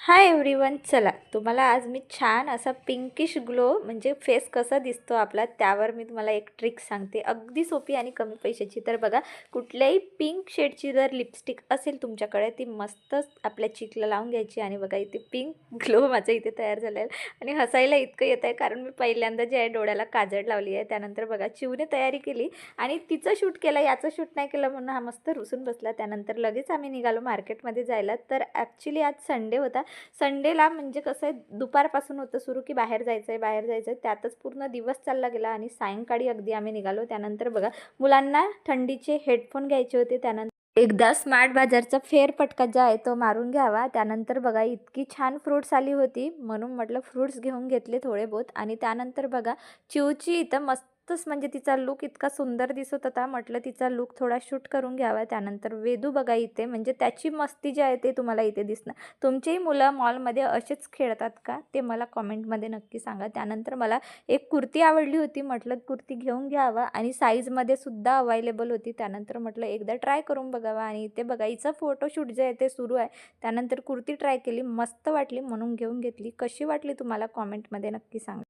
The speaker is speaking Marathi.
हाय एव्हरीवन, चला तुम्हाला आज मी छान असा पिंकिश ग्लो म्हणजे फेस कसा दिसतो आपला त्यावर मी तुम्हाला एक ट्रिक सांगते, अगदी सोपी आणि कमी पैशाची. तर बघा, कुठल्याही पिंक शेडची जर लिपस्टिक असेल तुमच्याकडे, ती मस्त आपल्या चीकला लावून घ्यायची. आणि बघा, इथे पिंक ग्लो माझा इथे तयार झाला आहे. आणि हसायला इतकं येत आहे कारण मी पहिल्यांदा जे आहे डोळ्याला काजळ लावली आहे. त्यानंतर बघा, चिवने तयारी केली आणि तिचं शूट केलं, याचं शूट नाही केलं म्हणून हा मस्त रुसून बसला. त्यानंतर लगेच आम्ही निघालो मार्केटमध्ये जायला. तर ॲक्च्युली आज संडे होता. संडेला म्हणजे कसं आहे, दुपारपासून होतं सुरू की बाहेर जायचं आहे, बाहेर जायचं आहे. त्यातच पूर्ण दिवस चालला गेला आणि सायंकाळी अगदी आम्ही निघालो. त्यानंतर बघा, मुलांना थंडीचे हेडफोन घ्यायचे होते. त्यानंतर एकदा स्मार्ट बाजारचा फेरफटका जो आहे तो मारून घ्यावा. त्यानंतर बघा, इतकी छान फ्रुट्स आली होती म्हणून म्हटलं फ्रुट्स घेऊन घेतले थोडे बहुत. आणि त्यानंतर बघा, चिवची इथं मस्तच म्हणजे तिचा लुक इतका सुंदर दिसत होता, म्हटलं तिचा लुक थोडा शूट करून घ्यावा. त्यानंतर वेदू बघा इथे, म्हणजे त्याची मस्ती जी आहे ते तुम्हाला इथे दिसणार. तुमचेही मुलं मॉलमध्ये असेच खेळतात का, ते मला कॉमेंटमध्ये नक्की सांगा. त्यानंतर मला एक कुर्ती आवडली होती, म्हटलं कुर्ती घेऊन घ्यावा आणि साईजमध्ये सुद्धा अवेलेबल होती. त्यानंतर म्हटलं एकदा ट्राय करून बघावा. आणि इथे बघा, हिचं फोटोशूट जे आहे ते सुरू आहे. त्यानंतर कुर्ती ट्राय केली, मस्त वाटली म्हणून घेऊन घेतली. कशी वाटली तुम्हाला कॉमेंटमध्ये नक्की सांगा.